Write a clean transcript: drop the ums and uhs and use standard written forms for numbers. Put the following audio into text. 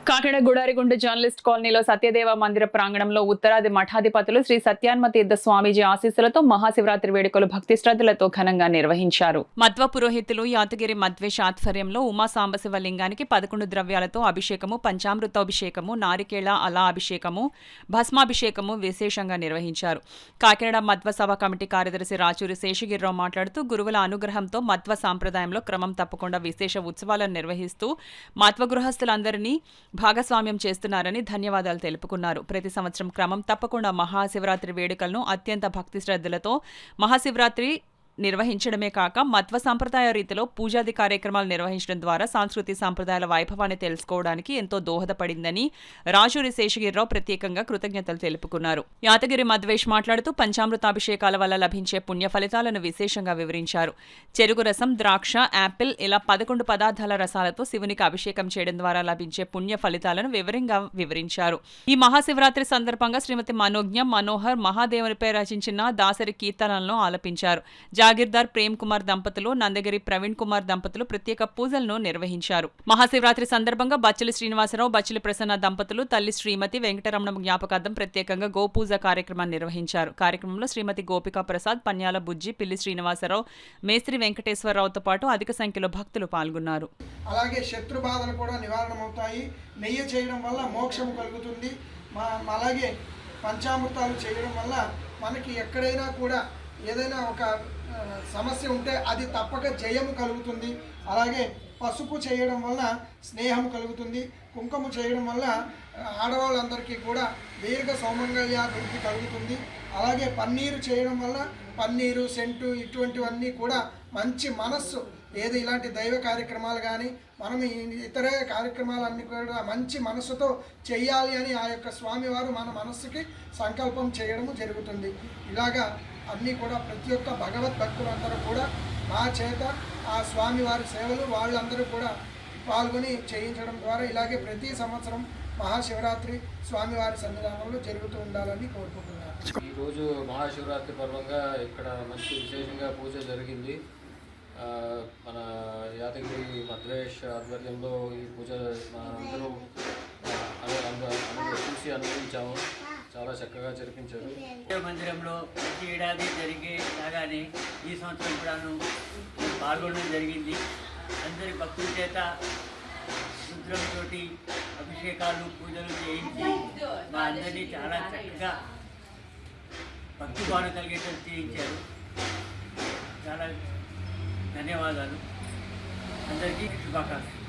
Kakinada Gudarigunta journalist కాలనీలో సత్యదేవ మందిర ప్రాంగణంలో ఉత్తరాది మఠాధిపతులు శ్రీ సత్యాన్మతీర్థ స్వామీజీ ఆశీస్సులతో మహాశివరాత్రి వేడుకలు భక్తి శ్రద్ధలతో ఘనంగా నిర్వహించారు. మధ్వ పురోహితులు యాతగిరి మధ్వేష్ ఆధ్వర్యంలో ఉమా సాంబశివ లింగానికి 11 ద్రవ్యాలతో అభిషేకము, పంచామృతాభిషేకము, నారికేళ అలా అభిషేకము, భస్మాభిషేకము విశేషంగా నిర్వహించారు. కాకినాడ మధ్వ సభ కమిటీ కార్యదర్శి రాచూరి శేషగిరిరావు మాట్లాడుతూ గురువుల అనుగ్రహంతో మధ్వ సాంప్రదాయంలో క్రమం తప్పకుండా విశేష ఉత్సవాలను నిర్వహిస్తూ మధ్వ గృహస్థులందరినీ భాగస్వామ్యం చేస్తున్నారని ధన్యవాదాలు తెలుపుకున్నారు. ప్రతి సంవత్సరం క్రమం తప్పకుండా మహాశివరాత్రి వేడుకలను అత్యంత భక్తి శ్రద్ధలతో మహాశివరాత్రి నిర్వహించడమే కాక మధ్వ సంప్రదాయ రీతిలో పూజాది కార్యక్రమాలు నిర్వహించడం ద్వారా సాంస్కృతిక సంప్రదాయాల వైభవాన్ని తెలుసుకోవడానికి ఎంతో దోహదపడిందని రాజూరి శేషగిరిరావు ప్రత్యేకంగా కృతజ్ఞతలు తెలుపుకున్నారు. యాతగిరి మధ్వేష్ మాట్లాడుతూ పంచామృతాభిషేకాల వల్ల లభించే పుణ్య ఫలితాలను విశేషంగా వివరించారు. చెరుకు రసం, ద్రాక్ష, యాపిల్ ఇలా 11 పదార్థాల రసాలతో శివునికి అభిషేకం చేయడం ద్వారా లభించే పుణ్య ఫలితాలను వివరంగా వివరించారు. ఈ మహాశివరాత్రి సందర్భంగా శ్రీమతి మనోజ్ఞ మనోహర్ మహాదేవునిపై రచించిన దాసరి కీర్తనలను ఆలపించారు. జాగీర్దార్ ప్రేమ్ కుమార్ దంపతులు, నందగిరి ప్రవీణ్ కుమార్ దంపతులు ప్రత్యేక పూజలను నిర్వహించారు. మహాశివరాత్రి సందర్భంగా బచ్చలి శ్రీనివాసరావు, బచ్చలి ప్రసన్న దంపతులు తల్లి శ్రీమతి వెంకటరమణ జ్ఞాపకార్థం ప్రత్యేకంగా గోపూజ కార్యక్రమాన్ని నిర్వహించారు. కార్యక్రమంలో శ్రీమతి గోపికా ప్రసాద్, పన్యాల బుజ్జి, పిల్లి శ్రీనివాసరావు, మేస్త్రి వెంకటేశ్వరరావుతో పాటు అధిక సంఖ్యలో భక్తులు పాల్గొన్నారు. అలాగే శత్రు బాధలు కూడా నివారణమవుతాయి. నెయ్యి చేయడం వల్ల మోక్షం కలుగుతుంది. అలాగే పంచామృతాలు చేయడం వల్ల మనకి ఎక్కడైనా కూడా ఏదైనా ఒక సమస్య ఉంటే అది తప్పక జయము కలుగుతుంది. అలాగే పసుపు చేయడం వల్ల స్నేహం కలుగుతుంది. కుంకుమ చేయడం వల్ల ఆడవాళ్ళందరికీ కూడా దీర్ఘ సౌమంగళ్యాభివృద్ధి కలుగుతుంది. అలాగే పన్నీరు చేయడం వల్ల పన్నీరు, సెంటు ఇటువంటివన్నీ కూడా మంచి మనస్సు ఏది ఇలాంటి దైవ కార్యక్రమాలు కానీ మనం ఇతర కార్యక్రమాలన్నీ కూడా మంచి మనసుతో చేయాలి అని ఆ యొక్క స్వామివారు మన మనస్సుకి సంకల్పం చేయడము జరుగుతుంది. ఇలాగా అన్నీ కూడా ప్రతి ఒక్క భగవద్భక్తులందరూ కూడా మా చేత ఆ స్వామివారి సేవలు వాళ్ళందరూ కూడా పాల్గొని చేయించడం ద్వారా ఇలాగే ప్రతి సంవత్సరం మహాశివరాత్రి స్వామివారి సన్నిధానంలో జరుగుతూ ఉండాలని కోరుకుంటున్నాను. ఈరోజు మహాశివరాత్రి పర్వంగా ఇక్కడ మంచి విశేషంగా పూజ జరిగింది. మన యాదగిరి మధ్వేష్ ఆధ్వర్యంలో ఈ పూజ అందరూ చూసి అనుభవించాము. చాలా చక్కగా జరిపించారు. మందిరంలో ప్రతి ఏడాది జరిగే లాగానే ఈ సంవత్సరం కూడాను పాల్గొనడం జరిగింది. అందరి భక్తుల చేత రుద్రంతో అభిషేకాలు, పూజలు చేయించి మా అందరినీ చాలా చక్కగా భక్తి భావన కలిగేటట్టు చేయించారు. చాలా ధన్యవాదాలు. అందరికీ శుభాకాంక్షలు.